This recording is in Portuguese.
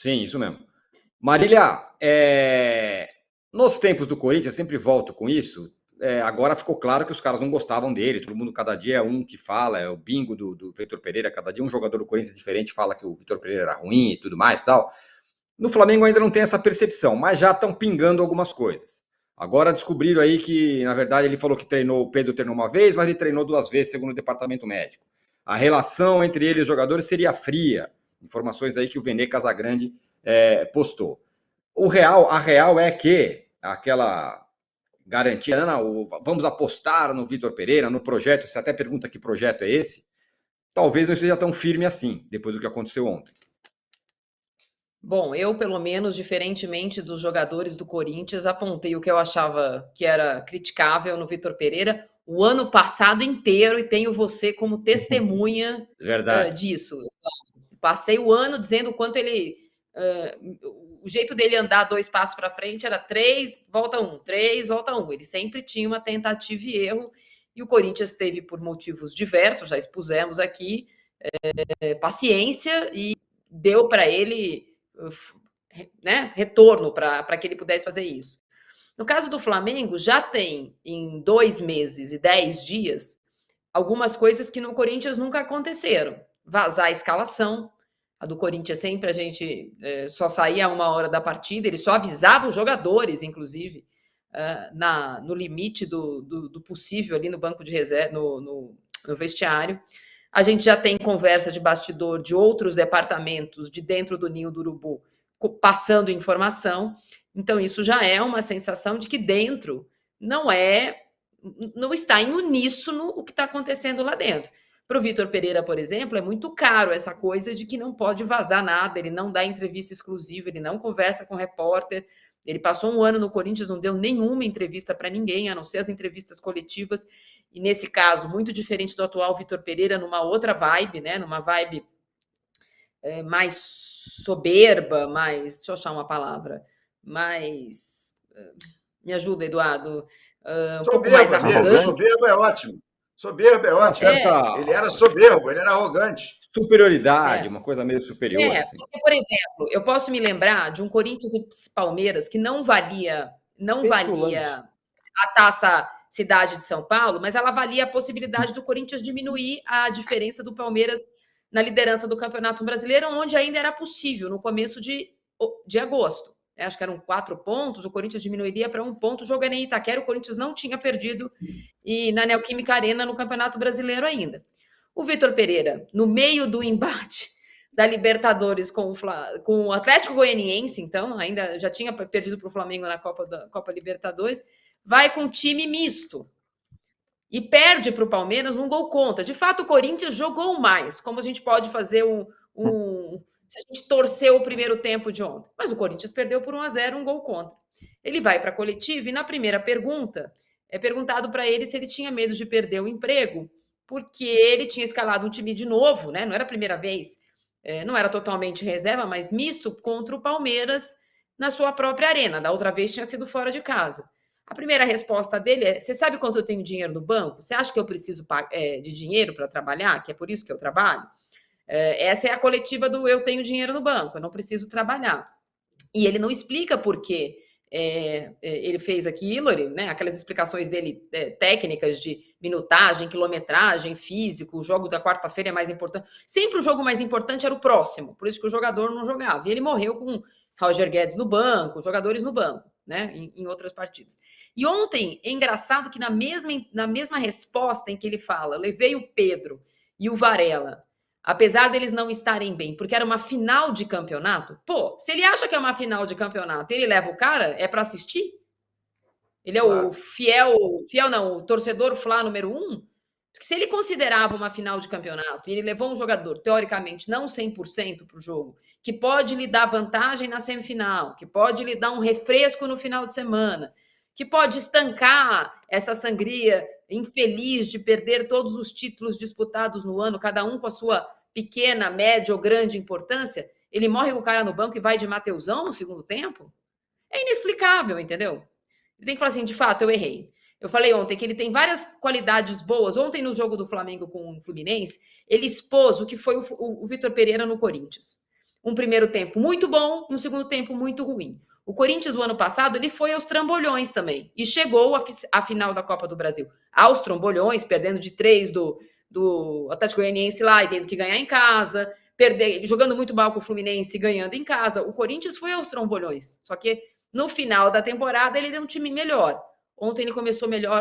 Sim, isso mesmo. Marília, nos tempos do Corinthians, sempre volto com isso. Agora ficou claro que os caras não gostavam dele. Todo mundo, cada dia é um que fala, é o bingo do Vitor Pereira. Cada dia um jogador do Corinthians diferente fala que o Vitor Pereira era ruim e tudo mais, tal. No Flamengo ainda não tem essa percepção, mas já estão pingando algumas coisas. Agora descobriram aí que, na verdade, ele falou que o Pedro treinou uma vez, mas ele treinou 2 vezes, segundo o departamento médico. A relação entre ele e os jogadores seria fria. Informações aí que o Vene Casagrande postou. A real é que aquela garantia, não, vamos apostar no Vitor Pereira, no projeto, você até pergunta que projeto é esse, talvez não seja tão firme assim, depois do que aconteceu ontem. Bom, eu, pelo menos, diferentemente dos jogadores do Corinthians, apontei o que eu achava que era criticável no Vitor Pereira o ano passado inteiro e tenho você como testemunha Verdade. disso. Passei o ano dizendo o quanto ele. O jeito dele andar 2 passos para frente era 3, volta 1, 3, volta 1. Ele sempre tinha uma tentativa e erro. E o Corinthians teve, por motivos diversos, já expusemos aqui, paciência e deu para ele, né, retorno para que ele pudesse fazer isso. No caso do Flamengo, já tem em 2 meses e 10 dias algumas coisas que no Corinthians nunca aconteceram. Vazar a escalação. A do Corinthians sempre a gente só saía a 1 hora da partida, ele só avisava os jogadores, inclusive, no limite do possível ali no banco de reserva, no vestiário. A gente já tem conversa de bastidor de outros departamentos de dentro do ninho do urubu passando informação. Então, isso já é uma sensação de que dentro não está em uníssono o que está acontecendo lá dentro. Para o Vitor Pereira, por exemplo, é muito caro essa coisa de que não pode vazar nada, ele não dá entrevista exclusiva, ele não conversa com repórter. Ele passou 1 ano no Corinthians, não deu nenhuma entrevista para ninguém, a não ser as entrevistas coletivas. E nesse caso, muito diferente do atual Vitor Pereira, numa outra vibe, né? Numa vibe mais soberba, mais. Deixa eu achar uma palavra. Mais. Me ajuda, Eduardo. Um pouco mais arrogante. Soberbo é ótimo. Soberbo é ótimo. Certa... Ele era soberbo, ele era arrogante. Superioridade, uma coisa meio superior. Assim. Porque, por exemplo, eu posso me lembrar de um Corinthians e Palmeiras que não valia a taça Cidade de São Paulo, mas ela valia a possibilidade do Corinthians diminuir a diferença do Palmeiras na liderança do Campeonato Brasileiro, onde ainda era possível, no começo de agosto. Acho que eram 4 pontos, o Corinthians diminuiria para 1 ponto, o jogo era em Itaquera, o Corinthians não tinha perdido e na Neoquímica Arena no Campeonato Brasileiro ainda. O Vitor Pereira, no meio do embate da Libertadores com o Atlético Goianiense, então, ainda já tinha perdido para o Flamengo na Copa Libertadores, vai com time misto e perde para o Palmeiras um gol contra. De fato, o Corinthians jogou mais, como a gente pode fazer se a gente torceu o primeiro tempo de ontem. Mas o Corinthians perdeu por 1-0, um gol contra. Ele vai para a coletiva e na primeira pergunta é perguntado para ele se ele tinha medo de perder o emprego, porque ele tinha escalado um time de novo, né? Não era a primeira vez, não era totalmente reserva, mas misto contra o Palmeiras na sua própria arena. Da outra vez tinha sido fora de casa. A primeira resposta dele é: você sabe quanto eu tenho dinheiro no banco? Você acha que eu preciso de dinheiro para trabalhar? Que é por isso que eu trabalho? Essa é a coletiva do eu tenho dinheiro no banco, eu não preciso trabalhar. E ele não explica por quê. Ele fez aquilo, né, aquelas explicações dele técnicas de minutagem, quilometragem, físico, o jogo da quarta-feira é mais importante. Sempre o jogo mais importante era o próximo, por isso que o jogador não jogava. E ele morreu com Roger Guedes no banco, jogadores no banco, né, em outras partidas. E ontem, é engraçado que na mesma resposta em que ele fala, levei o Pedro e o Varela, apesar deles não estarem bem, porque era uma final de campeonato, se ele acha que é uma final de campeonato e ele leva o cara, é para assistir? Ele é o o torcedor Fla número 1? Porque se ele considerava uma final de campeonato e ele levou um jogador, teoricamente, não 100% para o jogo, que pode lhe dar vantagem na semifinal, que pode lhe dar um refresco no final de semana, que pode estancar essa sangria infeliz de perder todos os títulos disputados no ano, cada um com a sua pequena, média ou grande importância, ele morre com o cara no banco e vai de Mateusão no segundo tempo? É inexplicável, entendeu? Ele tem que falar assim, de fato, eu errei. Eu falei ontem que ele tem várias qualidades boas. Ontem, no jogo do Flamengo com o Fluminense, ele expôs o que foi o Vitor Pereira no Corinthians. um primeiro tempo muito bom e um segundo tempo muito ruim. O Corinthians, o ano passado, ele foi aos trambolhões também. E chegou à final da Copa do Brasil. Aos trambolhões, perdendo de 3 do Atlético Goianiense lá e tendo que ganhar em casa. Jogando muito mal com o Fluminense, ganhando em casa. O Corinthians foi aos trambolhões. Só que no final da temporada ele era um time melhor. Ontem ele começou melhor